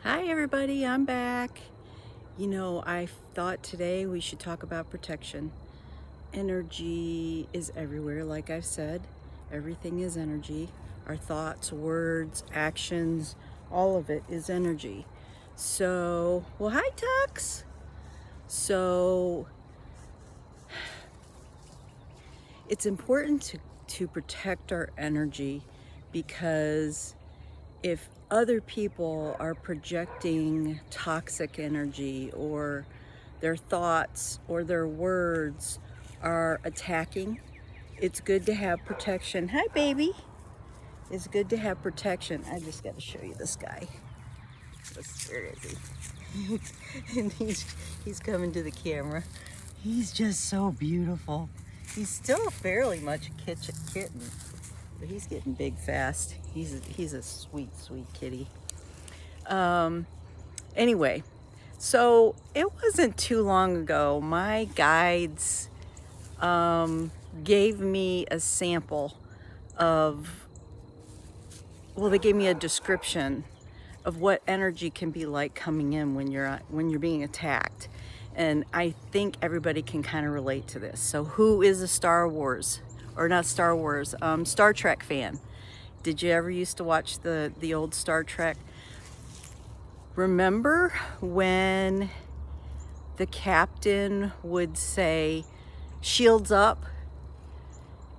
Hi everybody, I'm back. I thought today we should talk about protection. Energy is everywhere, like I've said. Everything is energy. Our thoughts, words, actions, all of it is energy. Hi Tux. So it's important to protect our energy because if other people are projecting toxic energy or their thoughts or their words are attacking, it's good to have protection. Hi, baby. It's good to have protection. I just got to show you this guy. Where is he? And he's coming to the camera. He's just so beautiful. He's still fairly much a kitten, but he's getting big fast. He's a sweet kitty. Anyway, so it wasn't too long ago, my guides gave me a sample of, they gave me a description of what energy can be like coming in when you're being attacked. And I think everybody can kind of relate to this. So who is a Star Trek fan? Did you ever used to watch the old Star Trek? Remember when the captain would say, "Shields up,"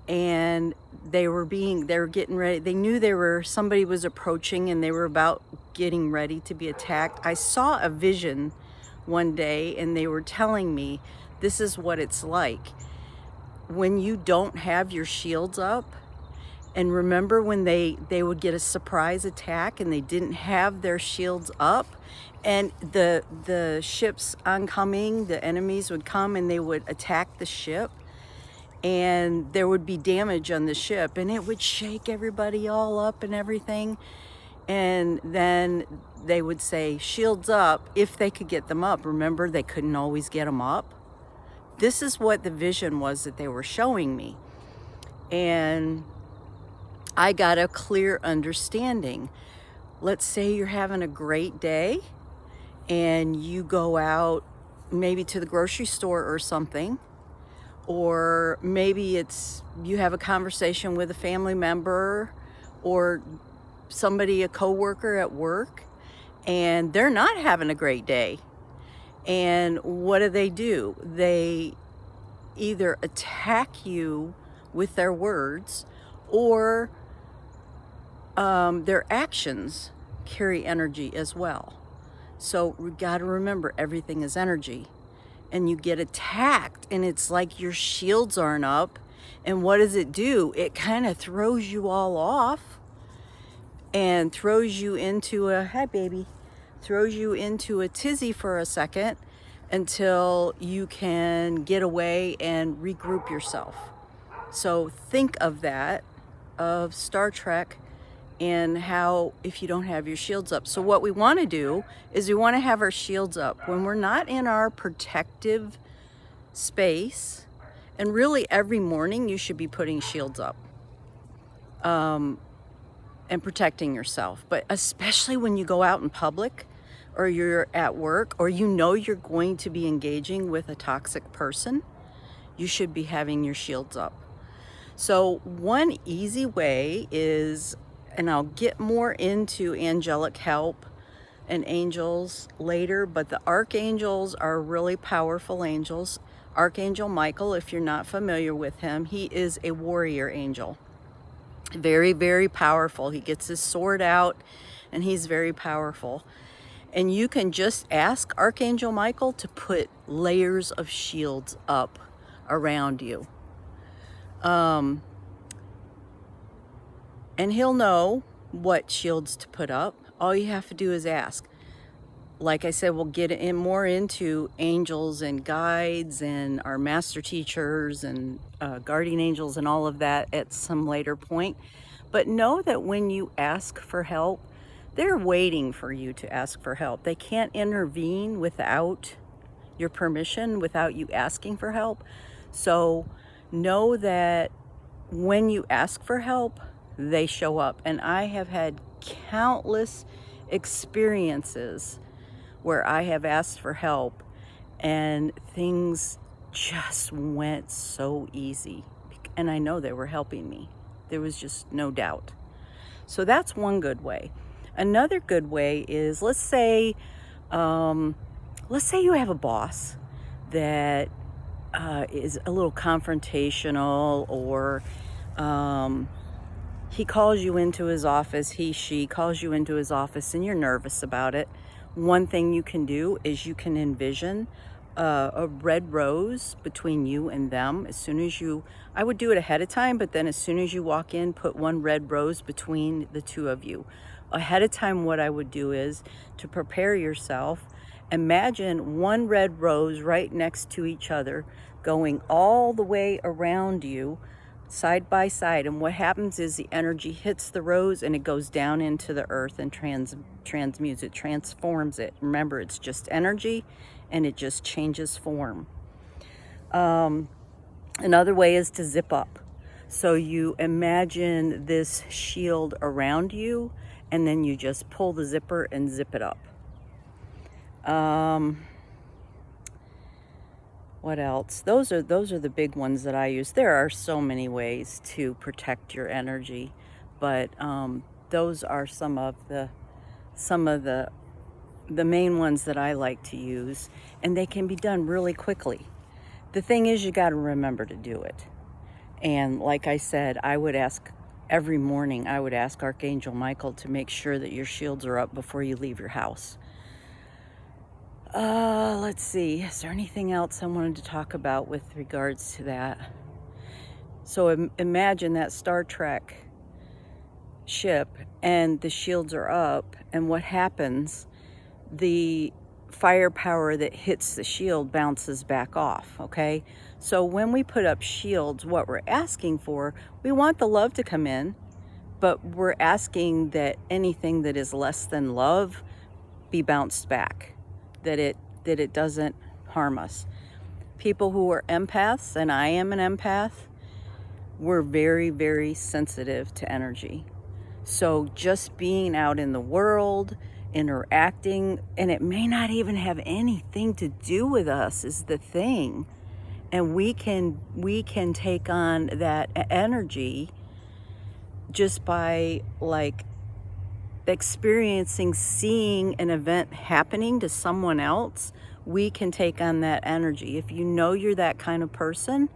and they were getting ready. They knew somebody was approaching and they were about getting ready to be attacked. I saw a vision one day and they were telling me this is what it's like when you don't have your shields up. And remember when they would get a surprise attack and they didn't have their shields up, and the ships oncoming, the enemies would come and they would attack the ship, and there would be damage on the ship and it would shake everybody all up and everything. And then they would say, "Shields up," if they could get them up. Remember, they couldn't always get them up. This is what the vision was that they were showing me. And I got a clear understanding. Let's say you're having a great day and you go out maybe to the grocery store or something, or maybe you have a conversation with a family member or somebody, a coworker at work, and they're not having a great day. And what do? They either attack you with their words, or their actions carry energy as well. So we got to remember, everything is energy. And you get attacked and it's like your shields aren't up. And what does it do? It kind of throws you all off and throws you into throws you into a tizzy for a second until you can get away and regroup yourself. So think of that, of Star Trek, and how if you don't have your shields up. So what we want to do is we want to have our shields up when we're not in our protective space. And really every morning you should be putting shields up and protecting yourself. But especially when you go out in public or you're at work or you're going to be engaging with a toxic person, you should be having your shields up. So one easy way is, and I'll get more into angelic help and angels later, but the archangels are really powerful angels. Archangel Michael, if you're not familiar with him, he is a warrior angel. Very, very powerful. He gets his sword out and he's very powerful. And you can just ask Archangel Michael to put layers of shields up around you. And he'll know what shields to put up. All you have to do is ask. Like I said, we'll get more into angels and guides and our master teachers and guardian angels and all of that at some later point. But know that when you ask for help, they're waiting for you to ask for help. They can't intervene without your permission, without you asking for help. So know that when you ask for help, they show up. And I have had countless experiences where I have asked for help and things just went so easy. And I know they were helping me. There was just no doubt. So that's one good way. Another good way is, let's say you have a boss that is a little confrontational, or he calls you into his office, she calls you into his office, and you're nervous about it. One thing you can do is you can envision a red rose between you and them. As soon as I would do it ahead of time, but then as soon as you walk in, put one red rose between the two of you. Ahead of time, what I would do is, to prepare yourself, imagine one red rose right next to each other, going all the way around you, side by side. And what happens is the energy hits the rose and it goes down into the earth and transmutes it, transforms it. Remember, it's just energy and it just changes form. Another way is to zip up. So you imagine this shield around you, and then you just pull the zipper and zip it up. What else? Those are the big ones that I use. There are so many ways to protect your energy, but those are some of the main ones that I like to use, and they can be done really quickly. The thing is, you got to remember to do it. And like I said, every morning I would ask Archangel Michael to make sure that your shields are up before you leave your house. Let's see, is there anything else I wanted to talk about with regards to that? So imagine that Star Trek ship and the shields are up, and what happens? The firepower that hits the shield bounces back off, okay? So when we put up shields, what we're asking for, we want the love to come in, but we're asking that anything that is less than love be bounced back, that it doesn't harm us. People who are empaths, and I am an empath, we're very, very sensitive to energy. So just being out in the world, interacting, and it may not even have anything to do with us, is the thing. And we can take on that energy just by like experiencing, seeing an event happening to someone else. We can take on that energy. If you know you're that kind of person,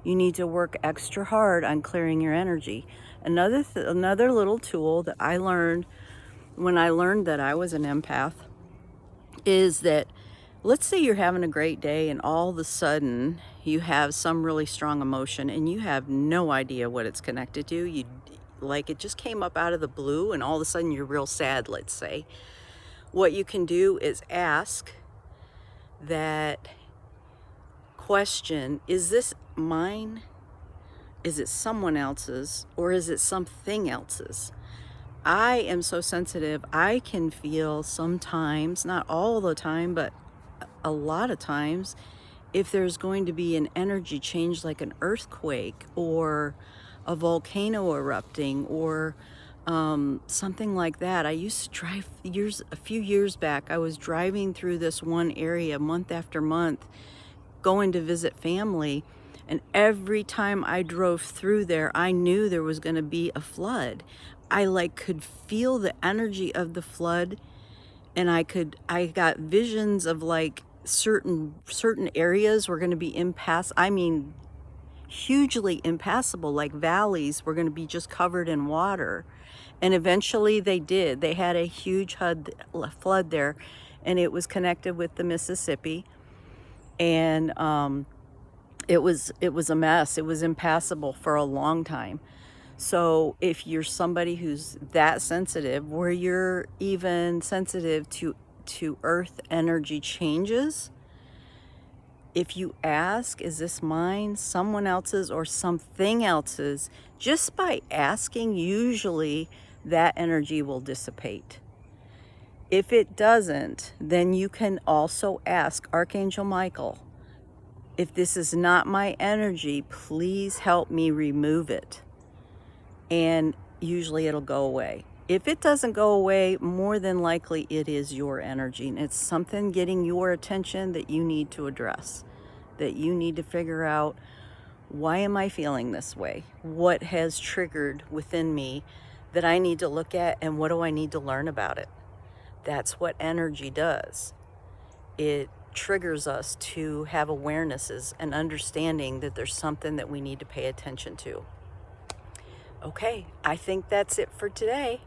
you need to work extra hard on clearing your energy. Another little tool that I learned when I learned that I was an empath is that, let's say you're having a great day and all of a sudden you have some really strong emotion and you have no idea what it's connected to. Like it just came up out of the blue and all of a sudden you're real sad, let's say. What you can do is ask that question, is this mine? Is it someone else's? Or is it something else's? I am so sensitive. I can feel sometimes, not all the time, but a lot of times, if there's going to be an energy change, like an earthquake or a volcano erupting or something like that. I used to drive a few years back, I was driving through this one area month after month, going to visit family, and every time I drove through there, I knew there was going to be a flood. I could feel the energy of the flood, and I got visions of like certain areas were going to be hugely impassable, like valleys were going to be just covered in water. And eventually they did. They had a huge flood there, and it was connected with the Mississippi, and it was a mess. It was impassable for a long time. So if you're somebody who's that sensitive, where you're even sensitive to earth energy changes, if you ask, is this mine, someone else's, or something else's, just by asking, usually that energy will dissipate. If it doesn't, then you can also ask Archangel Michael, if this is not my energy, please help me remove it. And usually it'll go away. If it doesn't go away, more than likely it is your energy, and it's something getting your attention that you need to address, that you need to figure out, why am I feeling this way? What has triggered within me that I need to look at, and what do I need to learn about it? That's what energy does. It triggers us to have awarenesses and understanding that there's something that we need to pay attention to. Okay, I think that's it for today.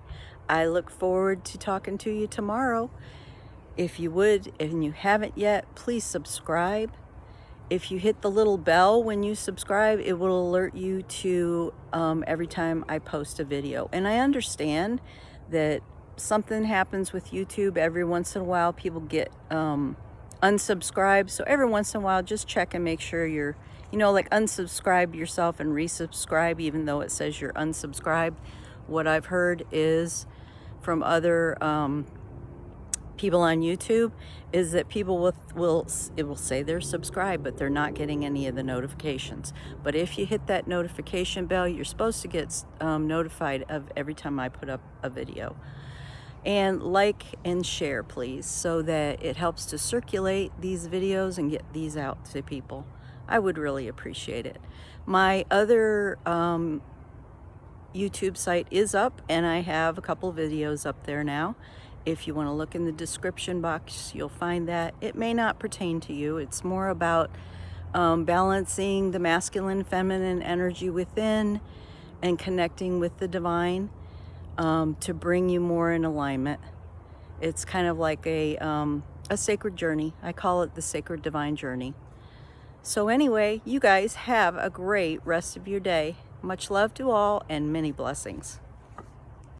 I look forward to talking to you tomorrow. If you would, and you haven't yet, please subscribe. If you hit the little bell when you subscribe, it will alert you to every time I post a video. And I understand that something happens with YouTube. Every once in a while, people get unsubscribed. So every once in a while, just check and make sure you're, like unsubscribe yourself and resubscribe, even though it says you're unsubscribed. What I've heard is from other people on YouTube is that people will say they're subscribed, but they're not getting any of the notifications. But if you hit that notification bell, you're supposed to get notified of every time I put up a video. And like and share, please, so that it helps to circulate these videos and get these out to people. I would really appreciate it. My other YouTube site is up, and I have a couple videos up there now. If you want to look in the description box, you'll find that. It may not pertain to you. It's more about balancing the masculine, feminine energy within and connecting with the divine to bring you more in alignment. It's kind of like a sacred journey. I call it the sacred divine journey. So anyway, you guys have a great rest of your day. Much love to all and many blessings.